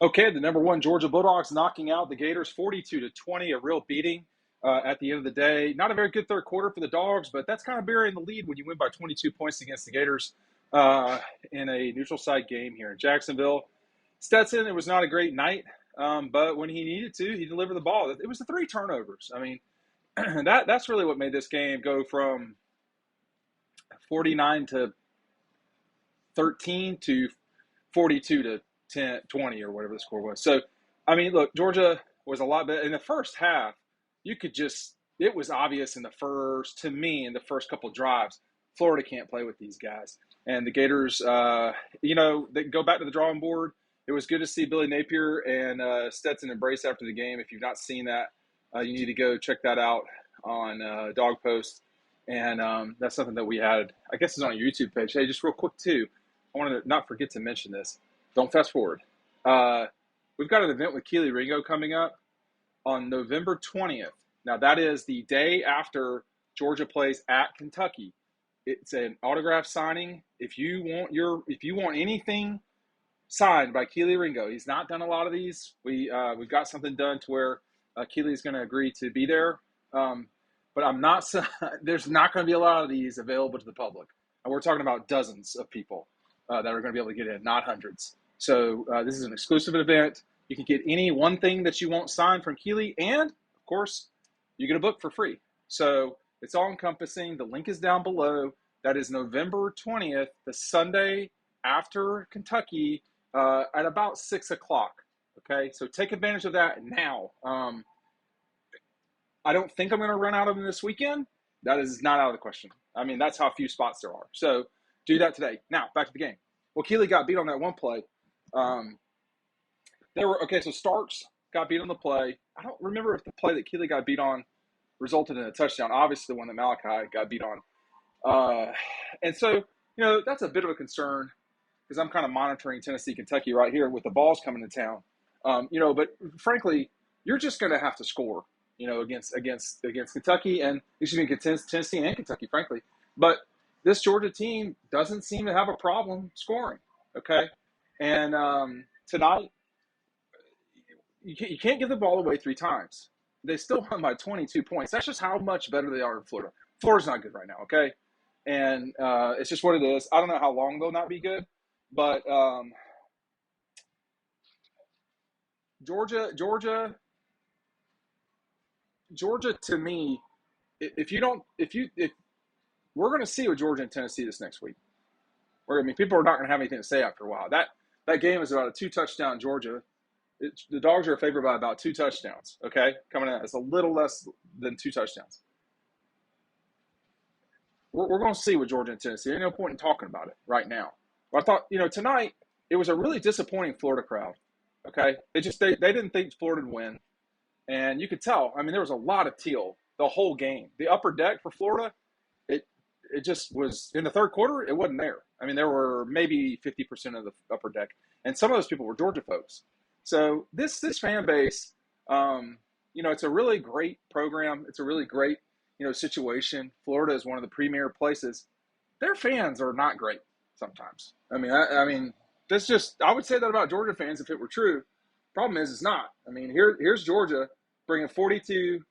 Okay, the number one Georgia Bulldogs knocking out the Gators 42-20, a real beating at the end of the day. Not a very good third quarter for the Dogs, but that's kind of burying the lead when you win by 22 points against the Gators uh, in a neutral site game here in Jacksonville. Stetson, it was not a great night, but when he needed to, he delivered the ball. It was the three turnovers. I mean, that's really what made this game go from 49 to 13 to 42 to 10, 20 or whatever the score was. So, I mean, look, Georgia was a lot better. In the first half, you could just, it was obvious to me, in the first couple of drives, Florida can't play with these guys. And the Gators, they go back to the drawing board. It was good to see Billy Napier and Stetson embrace after the game. If you've not seen that, you need to go check that out on Dog Post. And that's something that we had, I guess it's on our YouTube page. Hey, just real quick, too, I wanted to not forget to mention this. Don't fast forward. We've got an event with Kelee Ringo coming up on November 20th. Now, that is the day after Georgia plays at Kentucky. It's an autograph signing. If you want anything signed by Kelee Ringo, he's not done a lot of these. We've got something done to where Kelee is going to agree to be there. But I'm not. There's not going to be a lot of these available to the public. And we're talking about dozens of people that are going to be able to get in, not hundreds. So this is an exclusive event. You can get any one thing that you want signed from Kelee, and of course, you get a book for free. So it's all encompassing. The link is down below. That is November 20th, the Sunday after Kentucky, at about 6 o'clock. Okay, so take advantage of that now. I don't think I'm going to run out of them this weekend. That is not out of the question. I mean, that's how few spots there are. So do that today. Now, back to the game. Well, Kelee got beat on that one play. So Starks got beat on the play. I don't remember if the play that Kelee got beat on resulted in a touchdown. Obviously, the one that Malachi got beat on. And so, that's a bit of a concern because I'm kind of monitoring Tennessee, Kentucky right here with the Vols coming to town. But frankly, you're just going to have to score, against Kentucky and Tennessee and Kentucky, frankly. But this Georgia team doesn't seem to have a problem scoring. Okay, and tonight you can't give the ball away three times. They still won by 22 points. That's just how much better they are in Florida. Florida's not good right now. Okay, and it's just what it is. I don't know how long they'll not be good, but Georgia to me, if we're going to see with Georgia and Tennessee this next week, people are not going to have anything to say after a while. That game is about a 2-touchdown Georgia. The Dogs are favored by about 2 touchdowns. Okay, coming in, it's a little less than 2 touchdowns. We're going to see with Georgia and Tennessee. There's no point in talking about it right now. But I thought, tonight it was a really disappointing Florida crowd. Okay, they didn't think Florida would win. And you could tell, there was a lot of teal the whole game. The upper deck for Florida, it just was, in the third quarter, it wasn't there. There were maybe 50% of the upper deck. And some of those people were Georgia folks. So this fan base, it's a really great program. It's a really great, situation. Florida is one of the premier places. Their fans are not great sometimes. That's just, I would say that about Georgia fans if it were true. Problem is, it's not. Here's Georgia bringing 42.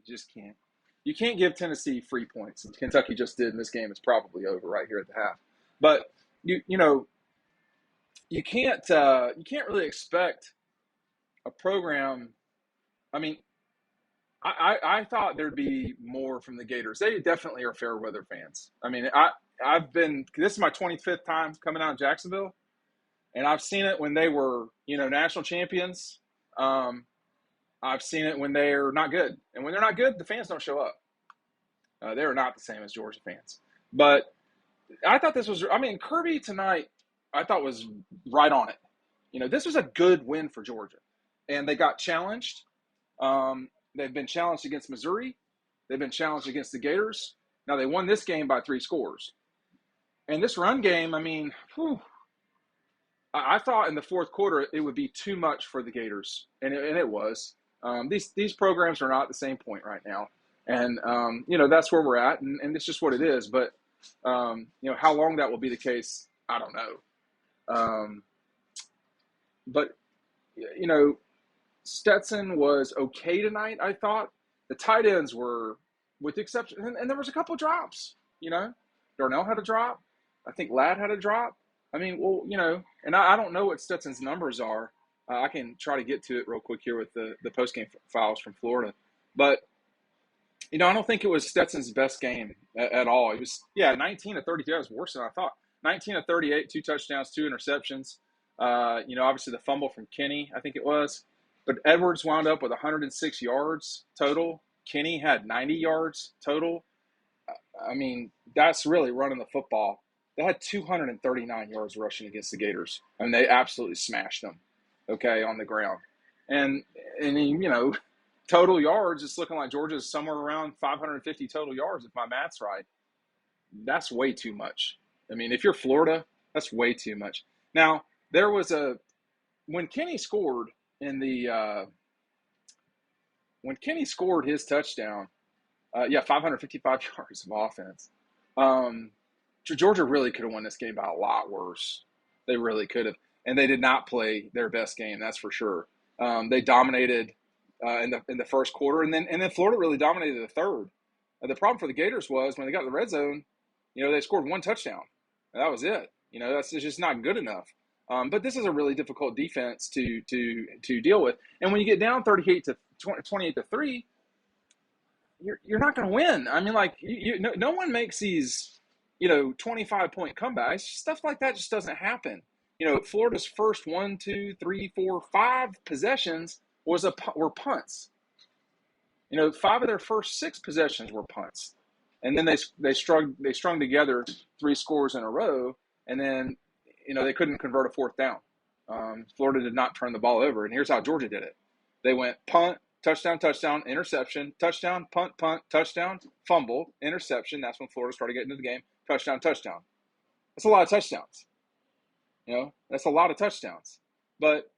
Just can't. You can't give Tennessee free points, and Kentucky just did, and this game is probably over right here at the half. But you can't really expect a program. I thought there'd be more from the Gators. They definitely are fair weather fans. This is my 25th time coming out in Jacksonville. And I've seen it when they were, national champions. I've seen it when they're not good. And when they're not good, the fans don't show up. They're not the same as Georgia fans. But I thought this was – Kirby tonight I thought was right on it. This was a good win for Georgia. And they got challenged. They've been challenged against Missouri. They've been challenged against the Gators. Now, they won this game by 3 scores. And this run game, I thought in the fourth quarter it would be too much for the Gators, and it was. These programs are not at the same point right now, and that's where we're at, and it's just what it is. But how long that will be the case, I don't know. But you know, Stetson was okay tonight, I thought. The tight ends were, with the exception, and there was a couple of drops, you know. Darnell had a drop. I think Ladd had a drop. I mean, well, you know, and I don't know what Stetson's numbers are. I can try to get to it real quick here with the post-game files from Florida. But, you know, I don't think it was Stetson's best game at all. It was, 19 to 32. That was worse than I thought. 19 to 38, 2 touchdowns, 2 interceptions. You know, obviously the fumble from Kenny, I think it was. But Edwards wound up with 106 yards total. Kenny had 90 yards total. I mean, that's really running the football. They had 239 yards rushing against the Gators. I mean, they absolutely smashed them, okay, on the ground. And you know, total yards, it's looking like Georgia's somewhere around 550 total yards, if my math's right. That's way too much. I mean, if you're Florida, that's way too much. Now, there was when Kenny scored when Kenny scored his touchdown, 555 yards of offense. Georgia really could have won this game by a lot worse. They really could have. And they did not play their best game, that's for sure. They dominated in the first quarter, and then Florida really dominated the third. The problem for the Gators was when they got in the red zone, you know, they scored one touchdown. And that was it. You know, that's just not good enough. But this is a really difficult defense to deal with. And when you get down 28 to 3, you're not going to win. I mean, like, no one makes these, you know, 25-point comebacks. Stuff like that just doesn't happen. You know, Florida's first 1, 2, 3, 4, 5 possessions were punts. You know, 5 of their first 6 possessions were punts, and then they strung together 3 scores in a row, and then, you know, they couldn't convert a fourth down. Florida did not turn the ball over, and here's how Georgia did it. They went punt, touchdown, touchdown, interception, touchdown, punt, touchdown, fumble, interception. That's when Florida started getting into the game. Touchdown, touchdown. That's a lot of touchdowns. You know, that's a lot of touchdowns. But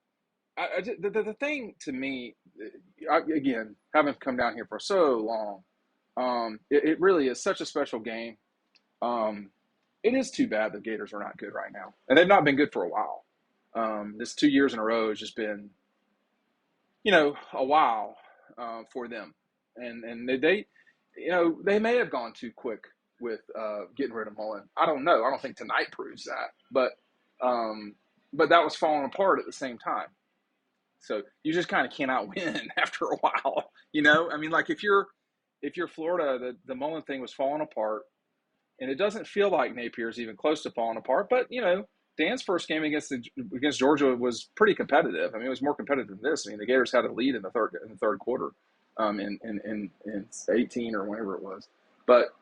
the thing to me, again, having come down here for so long, it really is such a special game. It is too bad the Gators are not good right now. And they've not been good for a while. This 2 years in a row has just been, you know, a while for them. And they, you know, they may have gone too quick with getting rid of Mullen. I don't know. I don't think tonight proves that. But that was falling apart at the same time. So you just kind of cannot win after a while, you know? I mean, like if you're Florida, the Mullen thing was falling apart, and it doesn't feel like Napier's even close to falling apart. But, you know, Dan's first game against Georgia was pretty competitive. I mean, it was more competitive than this. I mean, the Gators had a lead in the third quarter, in 18 or whenever it was. But,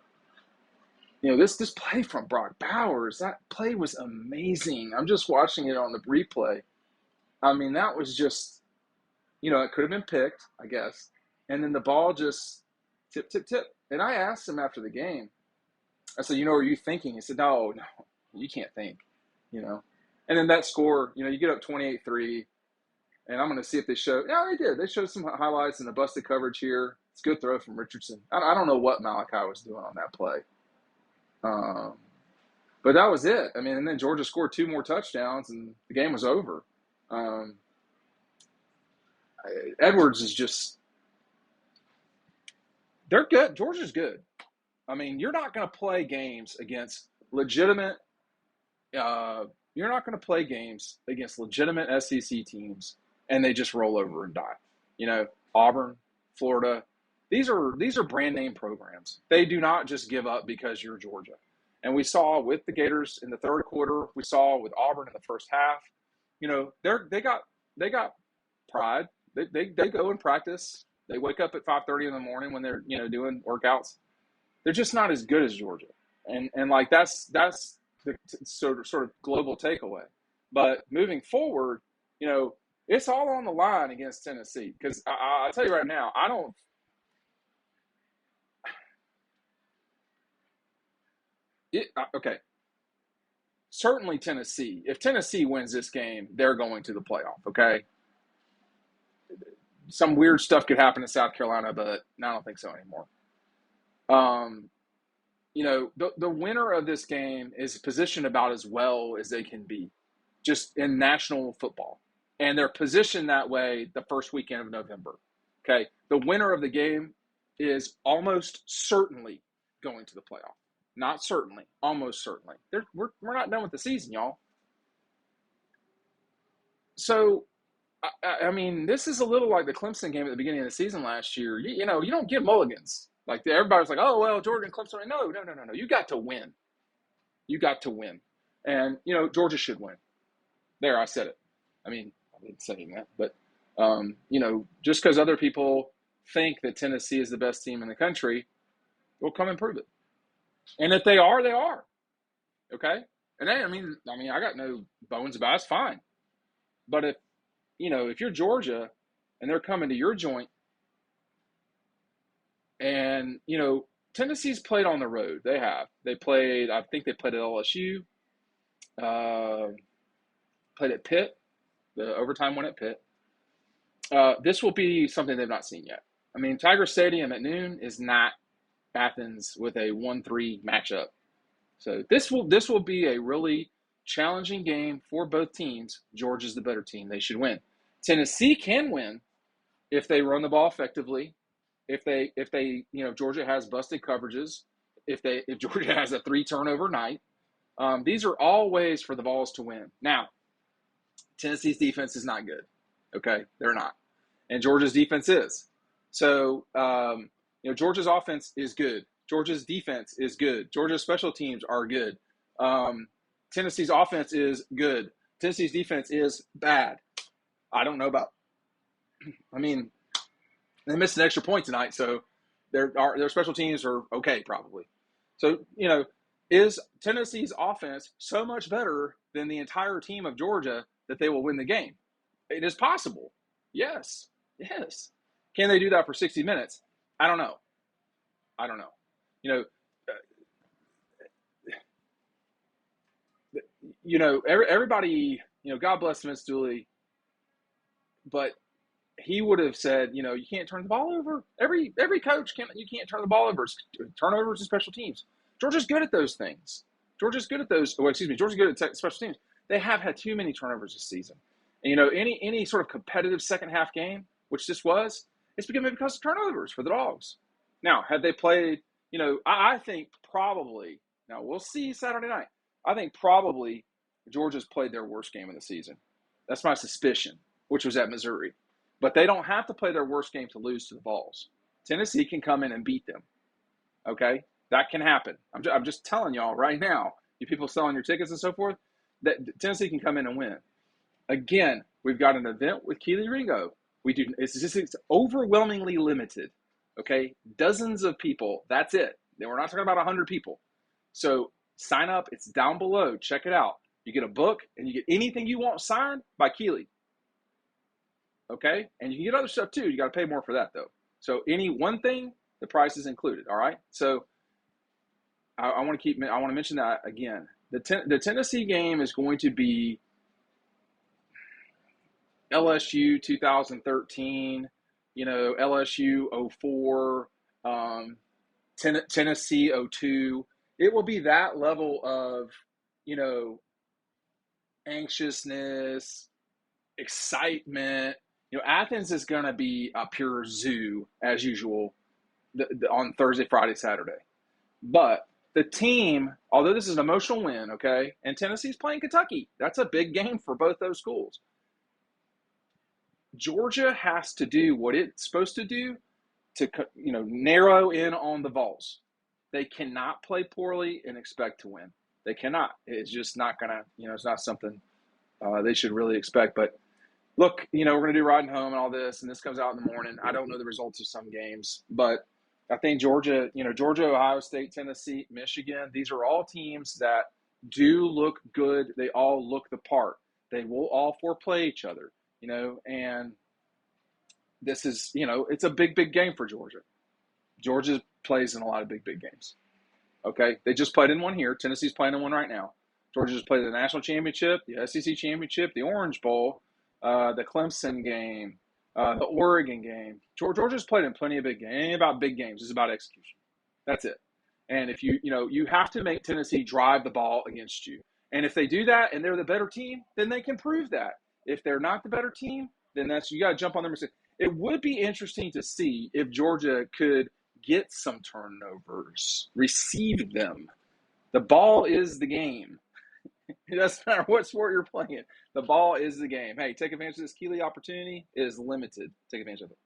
you know, this play from Brock Bowers, that play was amazing. I'm just watching it on the replay. I mean, that was just, you know, it could have been picked, I guess. And then the ball just tip. And I asked him after the game, I said, you know, are you thinking? He said, no, you can't think, you know. And then that score, you know, you get up 28-3, and I'm going to see if they show. Yeah, they did. They showed some highlights and the busted coverage here. It's a good throw from Richardson. I don't know what Malachi was doing on that play. But that was it. I mean, and then Georgia scored 2 more touchdowns, and the game was over. Edwards is just – they're good. Georgia's good. I mean, you're not going to play games against legitimate you're not going to play games against legitimate SEC teams and they just roll over and die. You know, Auburn, Florida, these are brand name programs. They do not just give up because you're Georgia. And we saw with the Gators in the third quarter, we saw with Auburn in the first half. You know, they got pride. They go and practice. They wake up at 5:30 in the morning when they're, you know, doing workouts. They're just not as good as Georgia, and like that's the sort of global takeaway. But moving forward, you know, it's all on the line against Tennessee because I'll tell you right now, I don't. Okay. Certainly Tennessee. If Tennessee wins this game, they're going to the playoff. Okay. Some weird stuff could happen in South Carolina, but I don't think so anymore. You know, the winner of this game is positioned about as well as they can be, just in national football. and they're positioned that way the first weekend of November. Okay, the winner of the game is almost certainly going to the playoff. Not certainly, almost certainly. We're not done with the season, y'all. So, I mean, this is a little like the Clemson game at the beginning of the season last year. You know, you don't get mulligans. Like everybody's like, oh well, Georgia and Clemson. No. You got to win. You got to win, and you know Georgia should win. There, I said it. I mean, I didn't say that, but you know, just because other people think that Tennessee is the best team in the country, we'll come and prove it. And if they are, they are. Okay. And then, I mean, I got no bones about it. It's fine. But if you're Georgia and they're coming to your joint, and Tennessee's played on the road. They have. They played. I think they played at LSU. Played at Pitt. The overtime win at Pitt. This will be something they've not seen yet. I mean, Tiger Stadium at noon is not Athens with a 1-3 matchup. So this will be a really challenging game for both teams. Georgia's the better team. They should win. Tennessee can win if they run the ball effectively. If Georgia has busted coverages. If Georgia has a 3 turnover night. These are all ways for the Vols to win. Now, Tennessee's defense is not good. Okay, they're not, and Georgia's defense is. So Georgia's offense is good. Georgia's defense is good. Georgia's special teams are good. Tennessee's offense is good. Tennessee's defense is bad. I don't know about. I mean, they missed an extra point tonight, so their special teams are okay probably. So is Tennessee's offense so much better than the entire team of Georgia that they will win the game? It is possible. Yes. Can they do that for 60 minutes? I don't know. Everybody, God bless Vince Dooley, but he would have said, you can't turn the ball over. Every coach you can't turn the ball over. Turnovers and special teams. Georgia's good at those things. Georgia's good at special teams. They have had too many turnovers this season. And, any sort of competitive second half game, which this was, it's because of turnovers for the Dogs. Now, have they played, I think probably, now we'll see Saturday night. I think probably Georgia's played their worst game of the season. That's my suspicion, which was at Missouri. But they don't have to play their worst game to lose to the Vols. Tennessee can come in and beat them. Okay? That can happen. I'm just telling y'all right now, you people selling your tickets and so forth, that Tennessee can come in and win. Again, we've got an event with Kelee Ringo. It's overwhelmingly limited. Okay? Dozens of people. That's it. We're not talking about 100 people. So sign up. It's down below. Check it out. You get a book and you get anything you want signed by Kelee. Okay? And you can get other stuff too. You got to pay more for that though. So any one thing, the price is included. All right? So I want to mention that again. The Tennessee game is going to be LSU 2013, LSU 04, Tennessee 02. It will be that level of, anxiousness, excitement. Athens is going to be a pure zoo as usual on Thursday, Friday, Saturday. But the team, although this is an emotional win, okay, and Tennessee's playing Kentucky. That's a big game for both those schools. Georgia has to do what it's supposed to do to, narrow in on the Vols. They cannot play poorly and expect to win. They cannot. It's just not going to, it's not something they should really expect. But look, we're going to do riding home and all this, and this comes out in the morning. I don't know the results of some games, but I think Georgia, Ohio State, Tennessee, Michigan, these are all teams that do look good. They all look the part. They will all foreplay each other, and this is, it's a big, big game for Georgia. Georgia plays in a lot of big, big games. Okay? They just played in one here. Tennessee's playing in one right now. Georgia just played the national championship, the SEC championship, the Orange Bowl, the Clemson game, the Oregon game. Georgia's played in plenty of big games. It ain't about big games. It's about execution. That's it. And if you have to make Tennessee drive the ball against you. And if they do that and they're the better team, then they can prove that. If they're not the better team, then you got to jump on them and say, it would be interesting to see if Georgia could get some turnovers, receive them. The ball is the game. It doesn't matter what sport you're playing. The ball is the game. Hey, take advantage of this Kelee opportunity. It is limited. Take advantage of it.